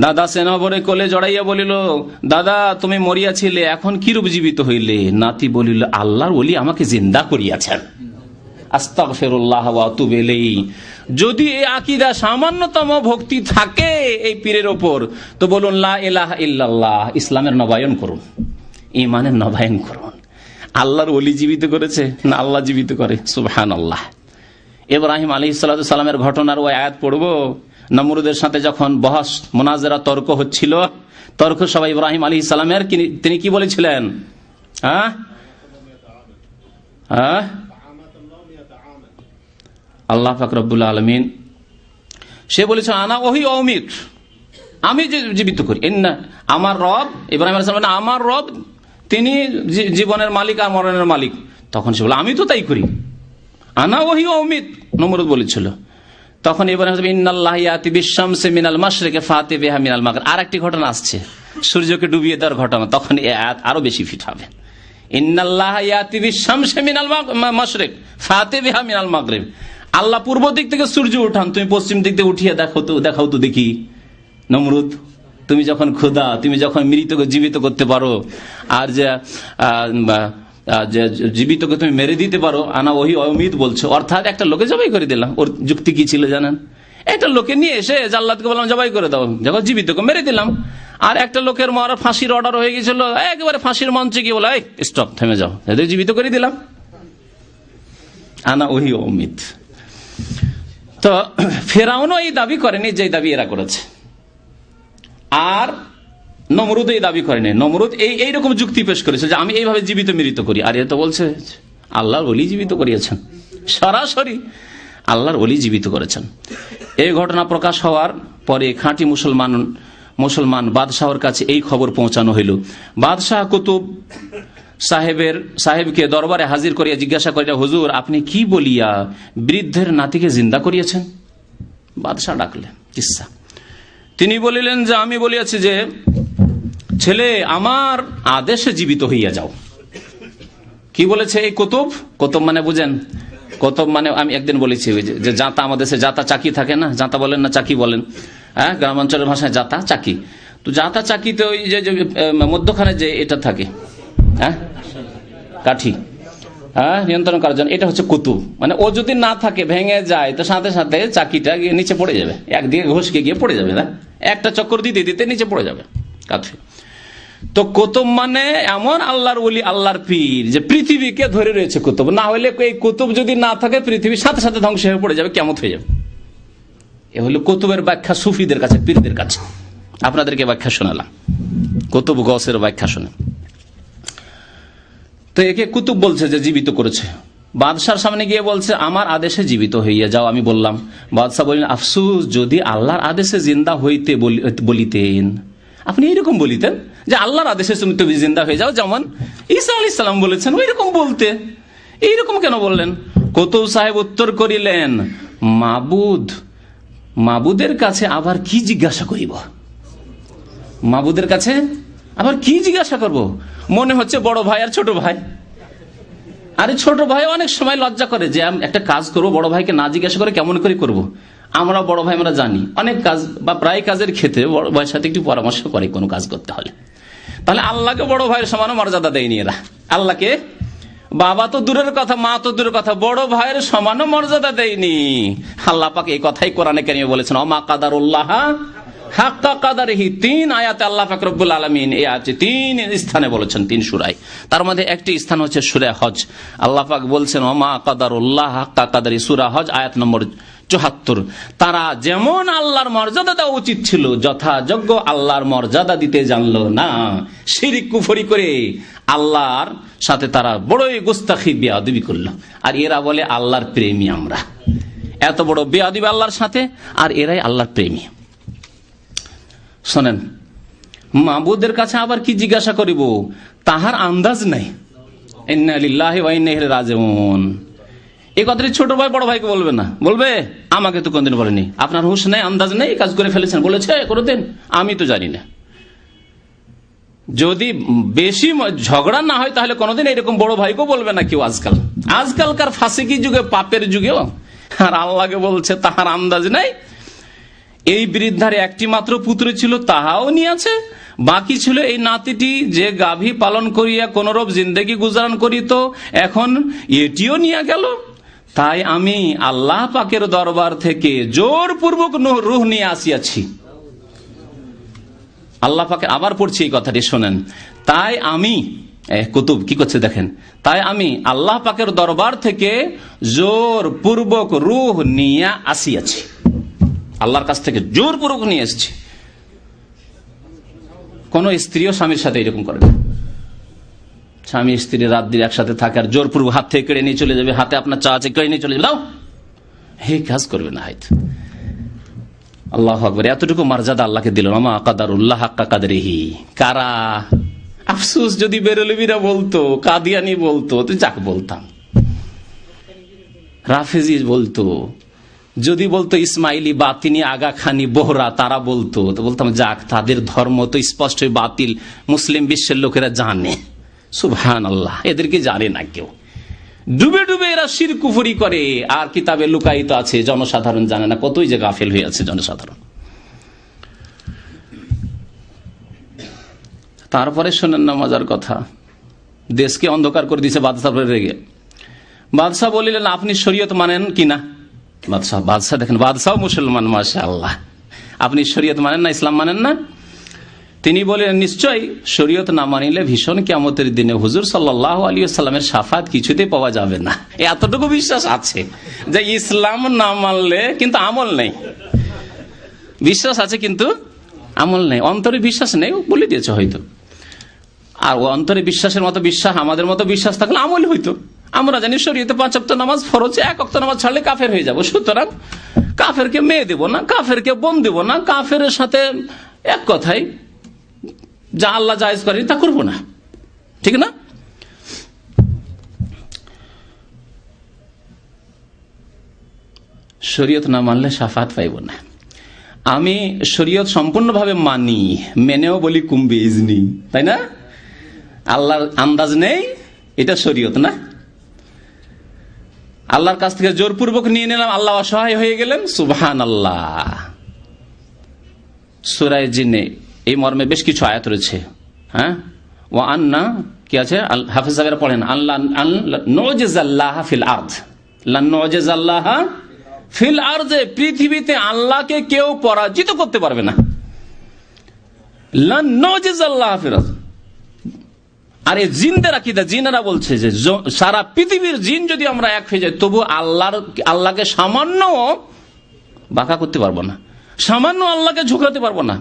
দাদা সেনাবরে কোলে জড়াইয়া বলিল, দাদা তুমি মরিয়াছিলে, এখন কিরূপ জীবিত হইলে? নাতি বলিল, আল্লাহর ওলি আমাকে জিন্দা করিয়াছেন। আস্তাগফিরুল্লাহ ওয়া আতুবু ইলাইহি। যদি এই আকীদা সামান্যতম ভক্তি থাকে এই পীরের ওপর, তো বলুন লা ইলাহা ইল্লাল্লাহ, ইসলামের নবায়ন করুন, ঈমানের নবায়ন করুন। আল্লাহর ওলি জীবিত করেছে না আল্লাহ জীবিত করে? সুবহানাল্লাহ। ইব্রাহিম আলাইহিস সালামের ঘটনার ওই আয়াত পড়বো। নমরুদের সাথে যখন বহস মুনাজারা তর্ক হচ্ছিল, তর্ক সবাই ইব্রাহিম আলাইহিস সালামের, তিনি কি বলেছিলেন? আল্লাহ পাক রব্বুল আলামিন সে বলেছে, আনা ওহি অমিত, আমি জীবিত করি। আমার রব, ইব্রাহিম আলাইহিস সালাম আমার রব, তিনি জীবনের মালিক আর মরণের মালিক। তখন সে বলে, আমি তো তাই করি। আনা ওহি অমিত নমরুদ বলেছিল। তখন ইব্রাহিম ইন্নাল্লাহ ইয়াতি বিশ-শামসি মিনাল মাশরিকি ফাতি বিহা মিনাল মাগরিব। আরেকটি ঘটনা আসছে, সূর্যকে ডুবিয়ে দেওয়ার ঘটনা। তখন এই আয়াত আরো বেশি ফিট হবে। ইন্নাল্লাহ ইয়াতি বিশ-শামসি মিনাল মাশরিক ফাতি বিহা মিনাল মাগরিব। আল্লাহ পূর্ব দিক থেকে সূর্য উঠান, তুমি পশ্চিম দিক থেকে উঠিয়ে দেখাও তো দেখি। নমরুদ, তুমি যখন খোদা, তুমি যখন মৃতকে জীবিত করতে পারো, আর যে জীবিতকে তুমি মেরে দিতে পারো, আনা ওহি অমিত বলছো, অর্থাৎ একটা লোকে জবাই করে দিলাম। ওর যুক্তি কি ছিল জানেন? একটা লোকে নিয়ে এসে জাল্লাদকে বললাম জবাই করে দাও, যখন জীবিতকে মেরে দিলাম। আর একটা লোকের মারা ফাঁসির অর্ডার হয়ে গেছিল, একেবারে ফাঁসির মঞ্চে গিয়ে বলে, স্টপ, থেমে যাও, এদের জীবিত করে দিলাম। আনা ওহি অমিত। তো ফেরাউনও এই দাবি করেনি যে দাবি এরা করেছে, আর নমরুদ এই দাবি করেনি। নমরুদ এইরকম যুক্তি পেশ করেছে যে আমি এইভাবে জীবিত মৃত করি, আর এ তো বলছে আল্লাহর ওলি জীবিত করিয়েছেন, সরাসরি আল্লাহর ওলি জীবিত করেছেন। এই ঘটনা প্রকাশ হওয়ার পরে খাঁটি মুসলমান বাদশাহর কাছে এই খবর পৌঁছানো হইল। বাদশাহ কুতুব সাহেবকে দরবারে হাজির করিয়া জিজ্ঞাসা করিয়া, হুজুর আপনি কি বলিয়া বৃদ্ধের নাতিকে জিন্দা করিয়েছেন? বাদশাহ ডাকলেন কিসসা। তিনি বলিলেন যে আমি বলিয়াছি যে ছেলে আমার আদেশে জীবিত হইয়া যাও। কি বলেছে এই কুতুব মানে বুঝেন? কুতুব মানে আমি একদিন বলেছি যে জাতা, আমাদের দেশে জাতা চাকি থাকে না, জাতা বলেন না চাকি বলেন, হ্যাঁ গ্রামাঞ্চলের ভাষায় জাতা চাকি। তো জাতা চাকিতে ওই যে মধ্যখানে যে এটা থাকে, হ্যাঁ কাঠি, হ্যাঁ নিয়ন্ত্রণ করার জন্য, এটা হচ্ছে কুতুব। মানে ও যদি না থাকে, ভেঙে যায়, তো সাথে সাথে চাকিটা গিয়ে নিচে পড়ে যাবে, একদিকে ঘষকে গিয়ে পড়ে যাবে, না একটা চক্কর দিতে দিতে নিচে পড়ে যাবে কাঠি। তো কুতুব মানে এমন আল্লাহর ওলি, আল্লাহর পীর, যে পৃথিবীকে ধরে রয়েছে কুতুব। না হলে এই কুতুব যদি না থাকে, পৃথিবীর সাথে সাথে ধ্বংস হয়ে পড়ে যাবে, কিয়ামত হয়ে যাবে। এ হলো কুতুবের ব্যাখ্যা সুফিদের কাছে, পীরদের কাছে। আপনাদেরকে ব্যাখ্যা শোনালাম, কুতুব গসের ব্যাখ্যা শোনেন। তো একে কুতুব বলছে যে জীবিত করেছে। বাদশার সামনে গিয়ে বলছে আমার আদেশে জীবিত হইয়া যাও। আমি বললাম, বাদশাহ বললেন, আফসুস যদি আল্লাহর আদেশে জিন্দা হইতে বলিতেন, আপনি এইরকম বলিতেন যে আল্লাহর আদেশে তুমি জিন্দা হয়ে যাও, যেমন ঈসা আলাইহিস সালাম বলেছেন, ওইরকম বলতে। এইরকম কেন বললেন? কুতুব সাহেব উত্তর করিলেন, মাবুদের কাছে আবার কি জিজ্ঞাসা করিব? মাবুদের কাছে আবার কি জিজ্ঞাসা করব? মনে হচ্ছে বড় ভাই আর ছোট ভাই। আরে ছোট ভাই অনেক সময় লজ্জা করে যে একটা কাজ করবো, বড় ভাইকে না জিজ্ঞাসা করে কেমন করে করব। আমরা বড় ভাই, আমরা জানি অনেক কাজ বা প্রায় কাজের ক্ষেত্রে বড় ভাইয়ের সাথে একটু পরামর্শ করে কোনো কাজ করতে হলে। তাহলে আল্লাহকে বড় ভাইয়ের সমান মর্যাদা দেয়নি এরা। আল্লাহকে বাবা তো দূরের কথা, মা তো দূরের কথা, বড় ভাইয়ের সমান মর্যাদা দেয়নি। আল্লাহ পাক এই কথাই কোরআনে কারিমে বলেছেন, ওমা কাদারুল্লাহ হাক্কা কাদারিহি। 3 আয়াতে আল্লাহ পাক রব্বুল আলামিন এই আয়াতে 3 স্থানে বলেছেন, 3 সূরায়। তার মধ্যে একটি স্থান হচ্ছে সূরা হজ। আল্লাহ পাক বলছেন ওমা কাদারুল্লাহ হাক্কা কাদারি, সূরা হজ আয়াত নম্বর 74। তারা যেমন আল্লাহর মর্যাদা দেওয়া উচিত ছিল, যথাযোগ্য আল্লাহর মর্যাদা দিতে জানলো না, শিরক কুফরি করে আল্লাহর সাথে তারা বড়ই গুস্তাখি বেয়াদবি করলো। আর এরা বলে আল্লাহর প্রেমী আমরা। এত বড় বেয়াদবি আল্লাহর সাথে, আর এরাই আল্লাহর প্রেমী। শোনেন, মাবুদের কাছে আবার কি জিজ্ঞাসা করিব, তাহার আন্দাজ নাই। ইন্না লিল্লাহি ওয়া ইন্না ইলাইহি রাজিউন। এই কথাটি ছোট ভাই বড় ভাইকে বলবে না, বলবে আমাকে তো কোনদিন বলেনি, আপনার হুঁশ নেই, আন্দাজ নেই, কাজ করে ফেলেছেন, বলেছে কোনদিন, আমি তো জানি না। যদি বেশি ঝগড়া না হয় তাহলে কোনদিন এরকম বড় ভাইকেও বলবে না কেউ। আজকালকার ফাসিকি যুগে, পাপের যুগেও। আর আল্লাহকে বলছে তাহার আন্দাজ নাই। এই বৃদ্ধার একটি মাত্র পুত্র ছিল, তাহাও নিয়েছে। বাকি ছিল এই নাতিটি, যে গাভী পালন করিয়া কোনরূপ জিন্দেগি গুজারান করিত, এখন এটিও নিয়ে গেল। তাই আমি আল্লাহ পাকের দরবার থেকে জোরপূর্বক রূহ নিয়ে আসিয়াছি। আল্লাহ পাকে আবার পড়ছি এই কথাটি, শোনেন। তাই আমি, কুতুব কি করছে দেখেন, তাই আমি আল্লাহ পাকের দরবার থেকে জোরপূর্বক রূহ নিয়ে আসিয়াছি। আল্লাহর কাছ থেকে জোরপূর্বক নিয়ে এসেছি। কোন স্ত্রীও স্বামীর সাথে এরকম করে না। স্বামী স্ত্রী রাত দিন একসাথে থাকে আর জোরপূর্বক হাত থেকে কেড়ে নিয়ে চলে যাবে, হাতে আপনার চা আছে কেড়ে নিয়ে চলে যাবে, দাও, হে কাজ করবে না। হাইত আল্লাহু আকবার, এতটুকু মর্যাদা আল্লাহকে দিল। আমা কাদারুল্লাহ হাক্কা কাদরিহি। কারা? আফসোস যদি বেরলবিরা বলতো, কাদিয়ানি বলতো, তো যাক বলতাম, রাফেজি বলতো, যদি বলতো ইসমাইলি, বাতিনি, আগা খানি, বোহরা, তারা বলতো, তো বলতাম যাক, তাদের ধর্ম তো স্পষ্ট বাতিল, মুসলিম বিশ্বের লোকেরা জানে। সুবহানাল্লাহ, এদেরকে জানে না কেউ। ডুবে ডুবে এরা শিরক কুফরি করে, আর কিতাবে লুকায়িত আছে, জনসাধারণ জানে না। কতই যে গাফেল হয়ে আছে জনসাধারণ। তারপরে শোনেন না মজার কথা, দেশকে অন্ধকার করে দিয়েছে বাদশাহ রেগে। বাদশাহ বলিলেন, আপনি শরীয়ত মানেন কিনা? বাদশাহ দেখেন, বাদশাহ মুসলমান, মাশাআল্লাহ। আপনি শরীয়ত মানেন না, ইসলাম মানেন না? তিনি বলেন, নিশ্চয় শরীয়ত না মানিলে ভীষণ কিয়ামতের দিনে হুজুর সাল্লাল্লাহু আলাইহি ওয়াসাল্লামের শাফাত কিছুতেই পাওয়া যাবে না। এতটুকু বিশ্বাস আছে যে ইসলাম না মানলে কিন্তু আমল নেই। বিশ্বাস আছে কিন্তু আমল নেই, অন্তরে বিশ্বাস নেই, বলে দিয়েছে হয়তো। আর ও অন্তরে বিশ্বাসের মতো বিশ্বাস, আমাদের মতো বিশ্বাস থাকলে আমল হইতো। আমরা জানি শরীয়তে 5 ওয়াক্ত নামাজ ফরজ, 1 ওয়াক্ত নামাজ ছাড়লে কাফের হয়ে যাবো। সুতরাং কাফেরকে মেয়ে দেব না, কাফেরকে বোন দেব না, কাফের সাথে এক কথাই যা আল্লাহ জায়েজ করেনি তা করবো না, ঠিক না? শরীয়ত না মানলে শাফাত পাইব না। আমি শরীয়ত সম্পূর্ণভাবে মানি, মেনেও বলি কুম্বে ইজনি, তাই না? আল্লাহর আন্দাজ নেই, এটা শরীয়ত না। আল্লাহর কাছ থেকে জোরপূর্বক নিয়ে নিলাম, আল্লাহ অসহায় হয়ে গেলেন। সুবহানাল্লাহ। সূরা জিনে এই মর্মে বেশ কিছু আয়াত রয়েছে। হ্যাঁ, ওয়া আন্না কি আছে, হাফেজ সাহেবরা পড়েন, আল্লাহ নুজিজাল্লাহ ফিল আরদ, লা নুজিজাল্লাহ ফিল আরদ, পৃথিবীতে আল্লাহকে কেউ পরাজিত করতে পারবে না। লা নুজিজাল্লাহ ফিল আরদ। আর এই জিনদের আকীদা, জিনেরা বলছে যে সারা পৃথিবীর জিন যদি আমরা এক হয়ে যাই, তবু আল্লাহকে সামান্য বাঁকা করতে পারবো না, সামান্য আল্লাহকে ঝুঁকাতে পারবো না।